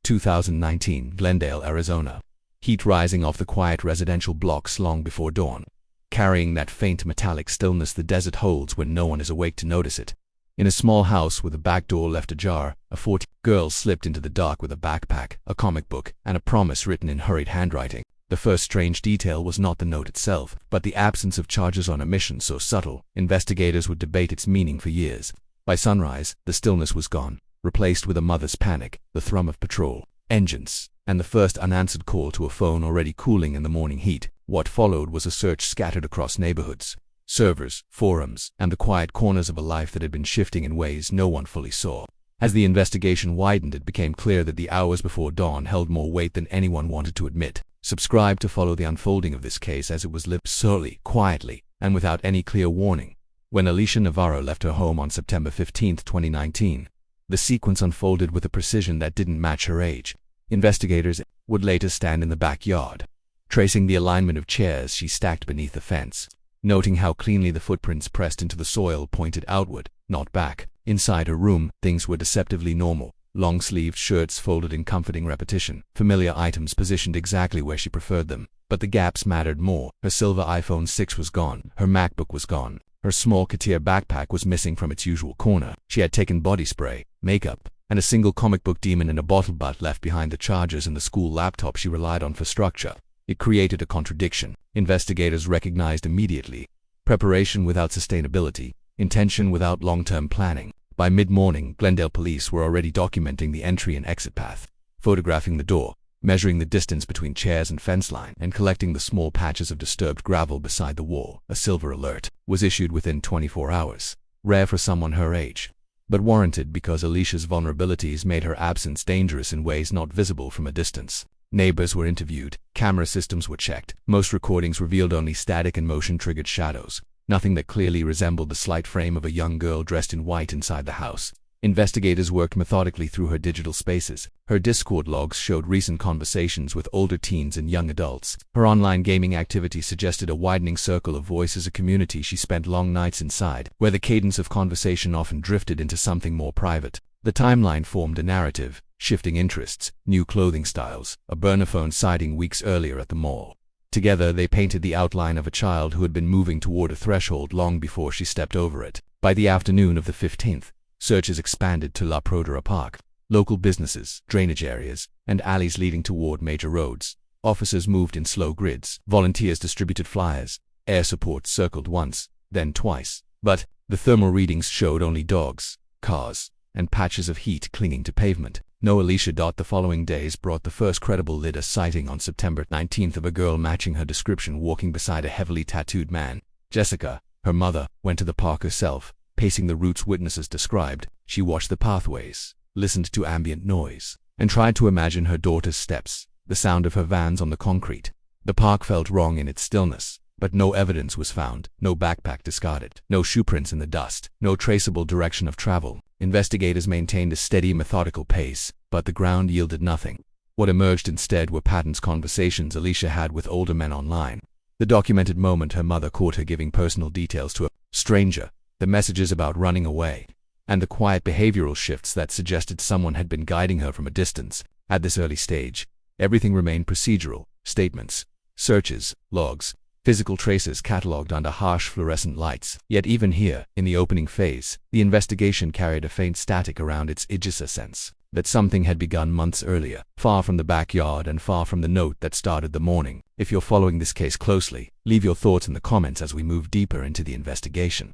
2019, Glendale, Arizona. Heat rising off the quiet residential blocks long before dawn, carrying that faint metallic stillness the desert holds when no one is awake to notice it. In a small house with a back door left ajar, a 14-year-old girl slipped into the dark with a backpack, a comic book, and a promise written in hurried handwriting. The first strange detail was not the note itself, but the absence of charges on omission so subtle, investigators would debate its meaning for years. By sunrise, the stillness was gone, replaced with a mother's panic, the thrum of patrol engines, and the first unanswered call to a phone already cooling in the morning heat. What followed was a search scattered across neighborhoods, servers, forums, and the quiet corners of a life that had been shifting in ways no one fully saw. As the investigation widened, it became clear that the hours before dawn held more weight than anyone wanted to admit. Subscribe to follow the unfolding of this case as it was lived slowly, quietly, and without any clear warning. When Alicia Navarro left her home on September 15, 2019, the sequence unfolded with a precision that didn't match her age. Investigators would later stand in the backyard, tracing the alignment of chairs she stacked beneath the fence, noting how cleanly the footprints pressed into the soil pointed outward, not back. Inside her room, things were deceptively normal. Long-sleeved shirts folded in comforting repetition, familiar items positioned exactly where she preferred them. But the gaps mattered more. Her silver iPhone 6 was gone. Her MacBook was gone. Her small Katia backpack was missing from its usual corner. She had taken body spray, makeup, and a single comic book demon in a bottle but left behind the chargers and the school laptop she relied on for structure. It created a contradiction. Investigators recognized immediately: preparation without sustainability, intention without long-term planning. By mid-morning, Glendale police were already documenting the entry and exit path, photographing the door, measuring the distance between chairs and fence line, and collecting the small patches of disturbed gravel beside the wall. A silver alert was issued within 24 hours, rare for someone her age, but warranted because Alicia's vulnerabilities made her absence dangerous in ways not visible from a distance. Neighbors were interviewed, camera systems were checked. Most recordings revealed only static and motion-triggered shadows, nothing that clearly resembled the slight frame of a young girl dressed in white inside the house. Investigators worked methodically through her digital spaces. Her Discord logs showed recent conversations with older teens and young adults. Her online gaming activity suggested a widening circle of voices, a community she spent long nights inside, where the cadence of conversation often drifted into something more private. The timeline formed a narrative: shifting interests, new clothing styles, a burner phone sighting weeks earlier at the mall. Together, they painted the outline of a child who had been moving toward a threshold long before she stepped over it. By the afternoon of the 15th, searches expanded to La Prodera Park, local businesses, drainage areas, and alleys leading toward major roads. Officers moved in slow grids. Volunteers distributed flyers. Air support circled once, then twice. But the thermal readings showed only dogs, cars, and patches of heat clinging to pavement. No Alicia. The following days brought the first credible LIDAR sighting on September 19th of a girl matching her description walking beside a heavily tattooed man. Jessica, her mother, went to the park herself, pacing the routes witnesses described. She watched the pathways, listened to ambient noise, and tried to imagine her daughter's steps, the sound of her vans on the concrete. The park felt wrong in its stillness, but no evidence was found, no backpack discarded, no shoe prints in the dust, no traceable direction of travel. Investigators maintained a steady, methodical pace, but the ground yielded nothing. What emerged instead were patterns: conversations Alicia had with older men online, the documented moment her mother caught her giving personal details to a stranger, the messages about running away, and the quiet behavioral shifts that suggested someone had been guiding her from a distance. At this early stage, everything remained procedural: statements, searches, logs, physical traces catalogued under harsh fluorescent lights. Yet even here, in the opening phase, the investigation carried a faint static around its edges, a sense that something had begun months earlier, far from the backyard and far from the note that started the morning. If you're following this case closely, leave your thoughts in the comments as we move deeper into the investigation.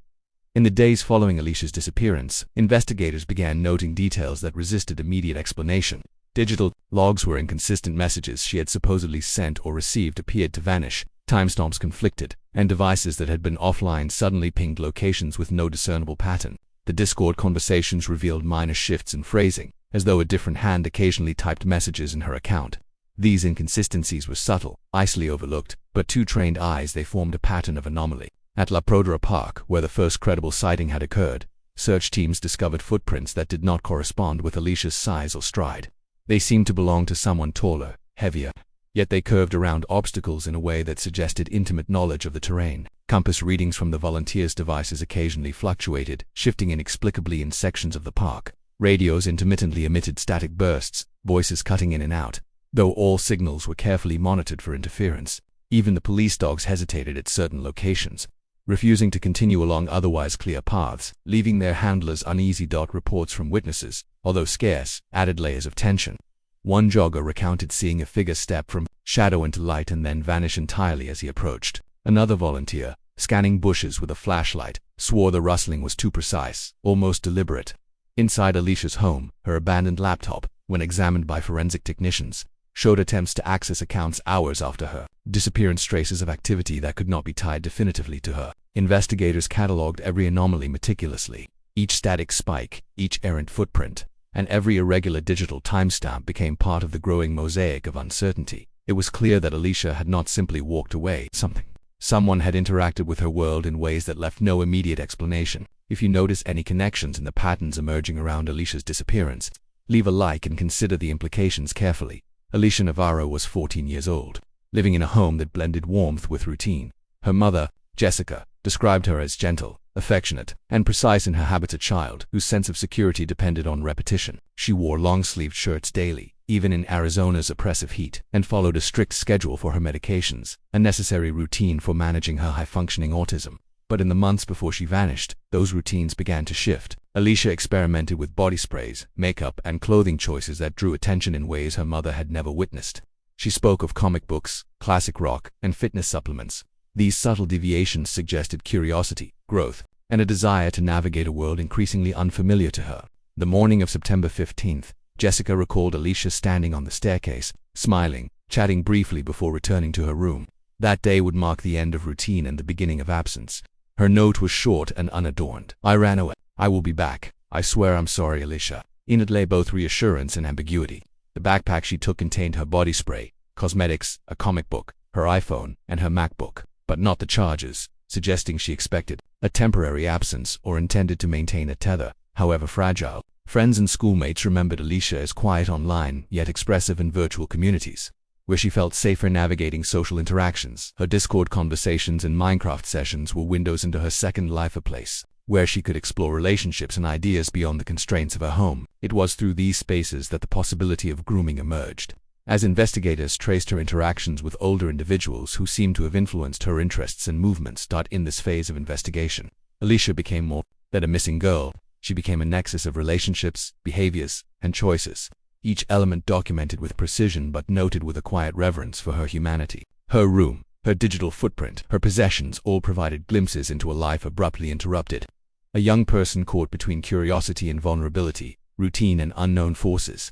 In the days following Alicia's disappearance, investigators began noting details that resisted immediate explanation. Digital logs where inconsistent messages she had supposedly sent or received appeared to vanish. Timestamps conflicted, and devices that had been offline suddenly pinged locations with no discernible pattern. The Discord conversations revealed minor shifts in phrasing, as though a different hand occasionally typed messages in her account. These inconsistencies were subtle, easily overlooked, but to trained eyes they formed a pattern of anomaly. At La Prodera Park, where the first credible sighting had occurred, search teams discovered footprints that did not correspond with Alicia's size or stride. They seemed to belong to someone taller, heavier, yet they curved around obstacles in a way that suggested intimate knowledge of the terrain. Compass readings from the volunteers' devices occasionally fluctuated, shifting inexplicably in sections of the park. Radios intermittently emitted static bursts, voices cutting in and out. Though all signals were carefully monitored for interference, even the police dogs hesitated at certain locations, refusing to continue along otherwise clear paths, leaving their handlers uneasy. Reports from witnesses, although scarce, added layers of tension. One jogger recounted seeing a figure step from shadow into light and then vanish entirely as he approached. Another volunteer, scanning bushes with a flashlight, swore the rustling was too precise, almost deliberate. Inside Alicia's home, her abandoned laptop, when examined by forensic technicians, showed attempts to access accounts hours after her disappearance, traces of activity that could not be tied definitively to her. Investigators catalogued every anomaly meticulously. Each static spike, each errant footprint, and every irregular digital timestamp became part of the growing mosaic of uncertainty. It was clear that Alicia had not simply walked away. Someone had interacted with her world in ways that left no immediate explanation. If you notice any connections in the patterns emerging around Alicia's disappearance, leave a like and consider the implications carefully. Alicia Navarro was 14 years old, living in a home that blended warmth with routine. Her mother, Jessica, described her as gentle, affectionate, and precise in her habits. A child whose sense of security depended on repetition. She wore long-sleeved shirts daily, even in Arizona's oppressive heat, and followed a strict schedule for her medications, a necessary routine for managing her high-functioning autism. But in the months before she vanished, those routines began to shift. Alicia experimented with body sprays, makeup, and clothing choices that drew attention in ways her mother had never witnessed. She spoke of comic books, classic rock, and fitness supplements. These subtle deviations suggested curiosity, growth, and a desire to navigate a world increasingly unfamiliar to her. The morning of September 15th, Jessica recalled Alicia standing on the staircase, smiling, chatting briefly before returning to her room. That day would mark the end of routine and the beginning of absence. Her note was short and unadorned. "I ran away. I will be back. I swear I'm sorry, Alicia." In it lay both reassurance and ambiguity. The backpack she took contained her body spray, cosmetics, a comic book, her iPhone, and her MacBook, but not the charges, suggesting she expected a temporary absence or intended to maintain a tether, however fragile. Friends and schoolmates remembered Alicia as quiet online, yet expressive in virtual communities, where she felt safer navigating social interactions. Her Discord conversations and Minecraft sessions were windows into her second life, a place where she could explore relationships and ideas beyond the constraints of her home. It was through these spaces that the possibility of grooming emerged. As investigators traced her interactions with older individuals who seemed to have influenced her interests and movements. In this phase of investigation, Alicia became more than a missing girl. She became a nexus of relationships, behaviors, and choices, each element documented with precision but noted with a quiet reverence for her humanity. Her room, her digital footprint, her possessions all provided glimpses into a life abruptly interrupted. A young person caught between curiosity and vulnerability, routine and unknown forces.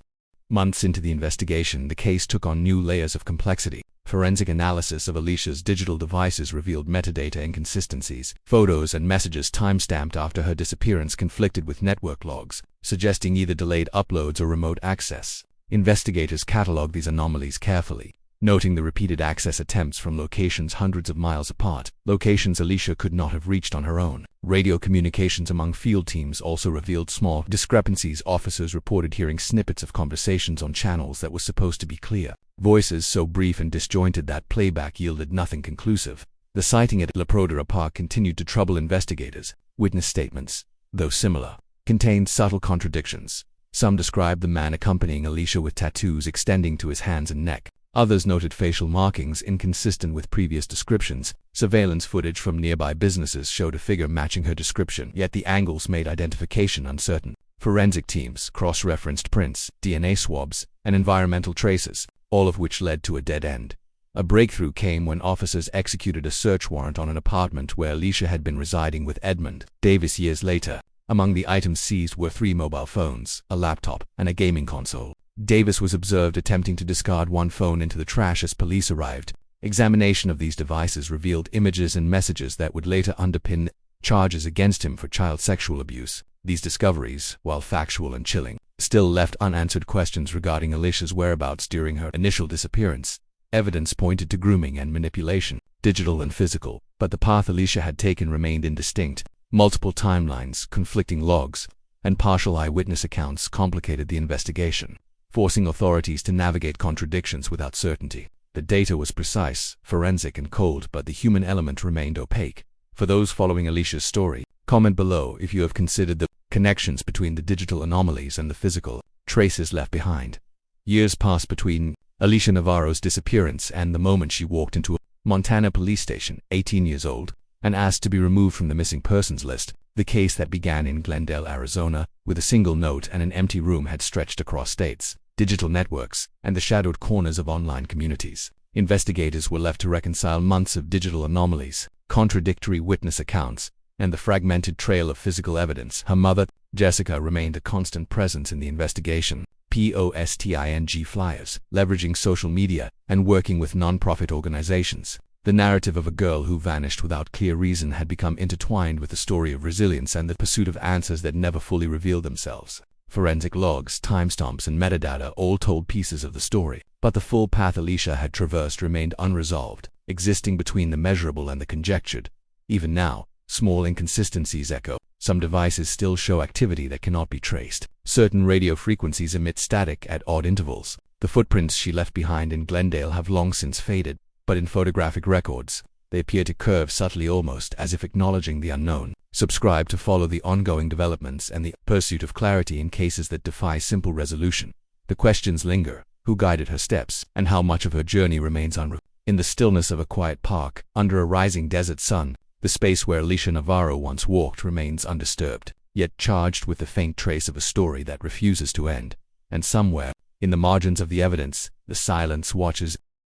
Months into the investigation, the case took on new layers of complexity. Forensic analysis of Alicia's digital devices revealed metadata inconsistencies. Photos and messages timestamped after her disappearance conflicted with network logs, suggesting either delayed uploads or remote access. Investigators cataloged these anomalies carefully, noting the repeated access attempts from locations hundreds of miles apart, locations Alicia could not have reached on her own. Radio communications among field teams also revealed small discrepancies. Officers reported hearing snippets of conversations on channels that were supposed to be clear, voices so brief and disjointed that playback yielded nothing conclusive. The sighting at La Prodera Park continued to trouble investigators. Witness statements, though similar, contained subtle contradictions. Some described the man accompanying Alicia with tattoos extending to his hands and neck. Others noted facial markings inconsistent with previous descriptions. Surveillance footage from nearby businesses showed a figure matching her description, yet the angles made identification uncertain. Forensic teams cross-referenced prints, DNA swabs, and environmental traces, all of which led to a dead end. A breakthrough came when officers executed a search warrant on an apartment where Alicia had been residing with Edmund Davis years later. Among the items seized were 3 mobile phones, a laptop, and a gaming console. Davis was observed attempting to discard one phone into the trash as police arrived. Examination of these devices revealed images and messages that would later underpin charges against him for child sexual abuse. These discoveries, while factual and chilling, still left unanswered questions regarding Alicia's whereabouts during her initial disappearance. Evidence pointed to grooming and manipulation, digital and physical, but the path Alicia had taken remained indistinct. Multiple timelines, conflicting logs, and partial eyewitness accounts complicated the investigation, forcing authorities to navigate contradictions without certainty. The data was precise, forensic, and cold, but the human element remained opaque. For those following Alicia's story, Comment below if you have considered the connections between the digital anomalies and the physical traces left behind. Years passed between Alicia Navarro's disappearance and the moment she walked into a Montana police station, 18 years old, and asked to be removed from the missing persons list. The case that began in Glendale, Arizona, with a single note and an empty room had stretched across states, digital networks, and the shadowed corners of online communities. Investigators were left to reconcile months of digital anomalies, contradictory witness accounts, and the fragmented trail of physical evidence. Her mother, Jessica, remained a constant presence in the investigation. Posting flyers, leveraging social media, and working with non-profit organizations. The narrative of a girl who vanished without clear reason had become intertwined with the story of resilience and the pursuit of answers that never fully revealed themselves. Forensic logs, timestamps, and metadata all told pieces of the story, but the full path Alicia had traversed remained unresolved, existing between the measurable and the conjectured. Even now, small inconsistencies echo. Some devices still show activity that cannot be traced. Certain radio frequencies emit static at odd intervals. The footprints she left behind in Glendale have long since faded, but in photographic records, they appear to curve subtly, almost as if acknowledging the unknown. Subscribe to follow the ongoing developments and the pursuit of clarity in cases that defy simple resolution. The questions linger: who guided her steps, and how much of her journey remains unresolved? In the stillness of a quiet park, under a rising desert sun, the space where Alicia Navarro once walked remains undisturbed, yet charged with the faint trace of a story that refuses to end. And somewhere, in the margins of the evidence, the silence watches,